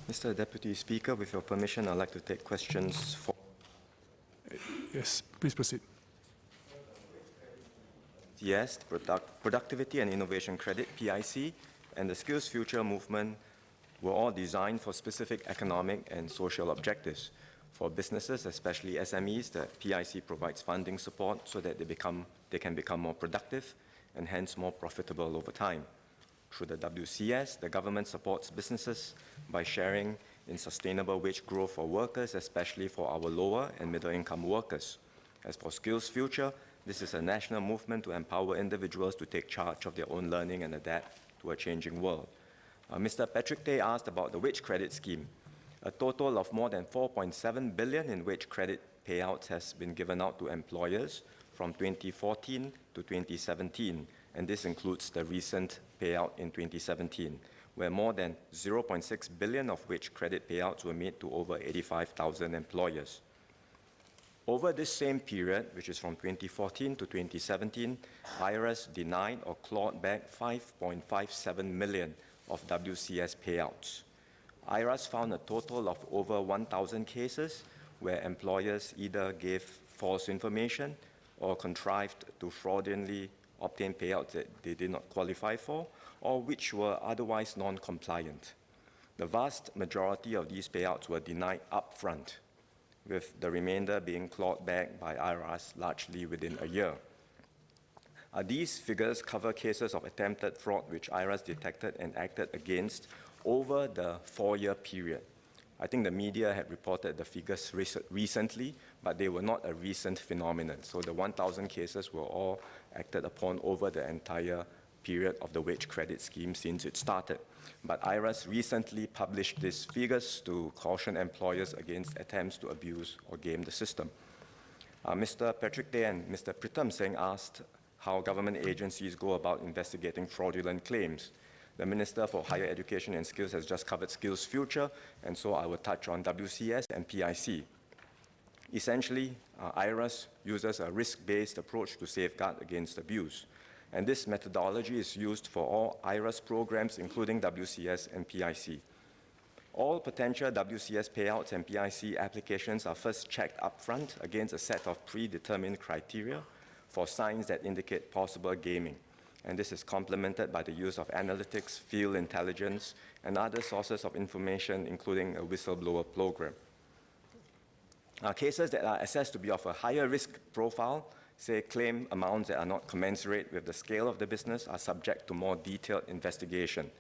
Mr. Deputy Speaker, with your permission, I'd like to take questions for... Yes, please proceed. Yes, Productivity and Innovation Credit, PIC, and the Skills Future movement were all designed for specific economic and social objectives. For businesses, especially SMEs, the PIC provides funding support so that they can become more productive and hence more profitable over time. Through the WCS, the government supports businesses by sharing in sustainable wage growth for workers, especially for our lower and middle income workers. As for Skills Future, this is a national movement to empower individuals to take charge of their own learning and adapt to a changing world. Mr. Patrick Tay asked about the wage credit scheme. A total of more than 4.7 billion in wage credit payouts has been given out to employers from 2014 to 2017, and this includes the recent payout in 2017, where more than 0.6 billion of wage credit payouts were made to over 85,000 employers. Over this same period, which is from 2014 to 2017, IRS denied or clawed back 5.57 million of WCS payouts. IRS found a total of over 1,000 cases where employers either gave false information or contrived to fraudulently obtain payouts that they did not qualify for, or which were otherwise non-compliant. The vast majority of these payouts were denied upfront, with the remainder being clawed back by IRS largely within a year. These figures cover cases of attempted fraud which IRS detected and acted against over the 4-year period. I think the media had reported the figures recently, but they were not a recent phenomenon. So the 1,000 cases were all acted upon over the entire period of the wage credit scheme since it started. But IRS recently published these figures to caution employers against attempts to abuse or game the system. Mr. Patrick Tay and Mr. Pritam Singh asked how government agencies go about investigating fraudulent claims. The Minister for Higher Education and Skills has just covered Skills Future, and so I will touch on WCS and PIC. Essentially, IRS uses a risk-based approach to safeguard against abuse. And this methodology is used for all IRS programs, including WCS and PIC. All potential WCS payouts and PIC applications are first checked upfront against a set of predetermined criteria for signs that indicate possible gaming. And this is complemented by the use of analytics, field intelligence, and other sources of information, including a whistleblower program. Cases that are assessed to be of a higher risk profile, say claim amounts that are not commensurate with the scale of the business, are subject to more detailed investigation.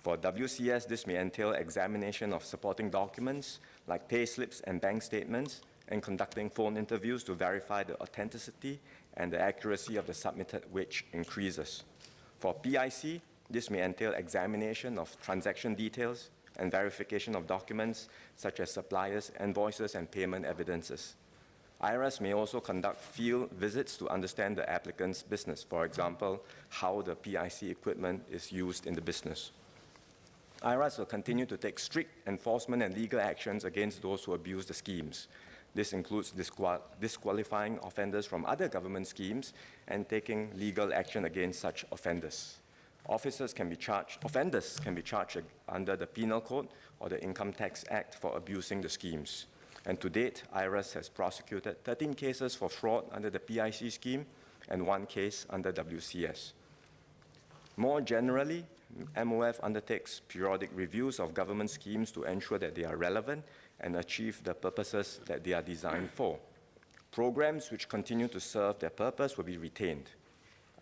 For WCS, this may entail examination of supporting documents like pay slips and bank statements, and conducting phone interviews to verify the authenticity and the accuracy of the submitted wage increases. For PIC, this may entail examination of transaction details and verification of documents such as suppliers, invoices, and payment evidences. IRS may also conduct field visits to understand the applicant's business, for example, how the PIC equipment is used in the business. IRS will continue to take strict enforcement and legal actions against those who abuse the schemes. This includes disqualifying offenders from other government schemes and taking legal action against such offenders. Offenders can be charged under the Penal Code or the Income Tax Act for abusing the schemes. And to date, IRS has prosecuted 13 cases for fraud under the PIC scheme and 1 case under WCS. More generally, MOF undertakes periodic reviews of government schemes to ensure that they are relevant and achieve the purposes that they are designed for. Programs which continue to serve their purpose will be retained.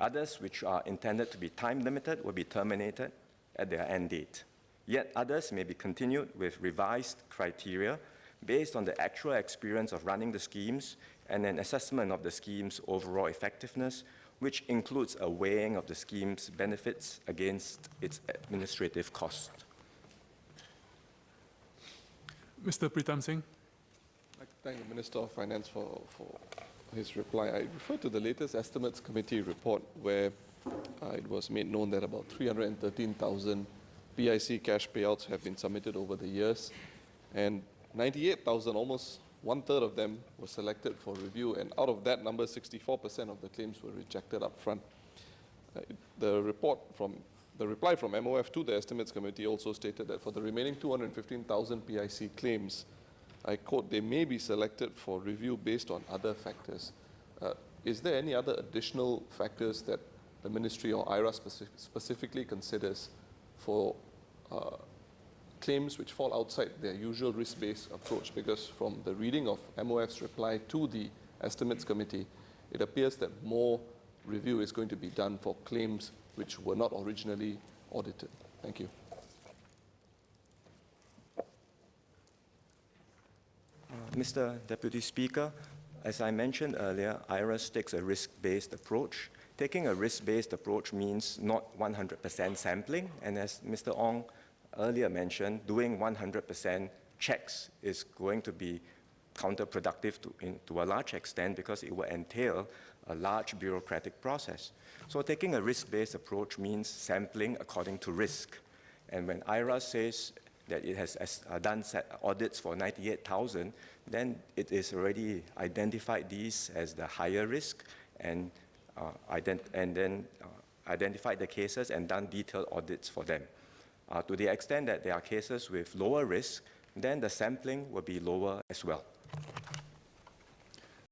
Others which are intended to be time-limited will be terminated at their end date. Yet others may be continued with revised criteria based on the actual experience of running the schemes and an assessment of the scheme's overall effectiveness, which includes a weighing of the scheme's benefits against its administrative costs. Mr. Pritam Singh. I'd like to thank the Minister of Finance for his reply. I refer to the latest Estimates Committee report where it was made known that about 313,000 PIC cash payouts have been submitted over the years, and 98,000, almost 1/3 of them, were selected for review, and out of that number, 64% of the claims were rejected up front. The report from the reply from MOF to the estimates committee also stated that for the remaining 215,000 PIC claims, I quote, they may be selected for review based on other factors. Is there any other additional factors that the ministry or IRA specifically considers for claims which fall outside their usual risk-based approach? Because from the reading of MOF's reply to the estimates committee, it appears that more review is going to be done for claims which were not originally audited. Thank you. Mr. Deputy Speaker, as I mentioned earlier, IRAS takes a risk-based approach. Taking a risk-based approach means not 100% sampling, and as Mr. Ong earlier mentioned, doing 100% checks is going to be counterproductive to a large extent because it will entail a large bureaucratic process. So taking a risk-based approach means sampling according to risk. And when IRAS says that it has done audits for 98,000, then it is already identified these as the higher risk and then identified the cases and done detailed audits for them. To the extent that there are cases with lower risk, then the sampling will be lower as well.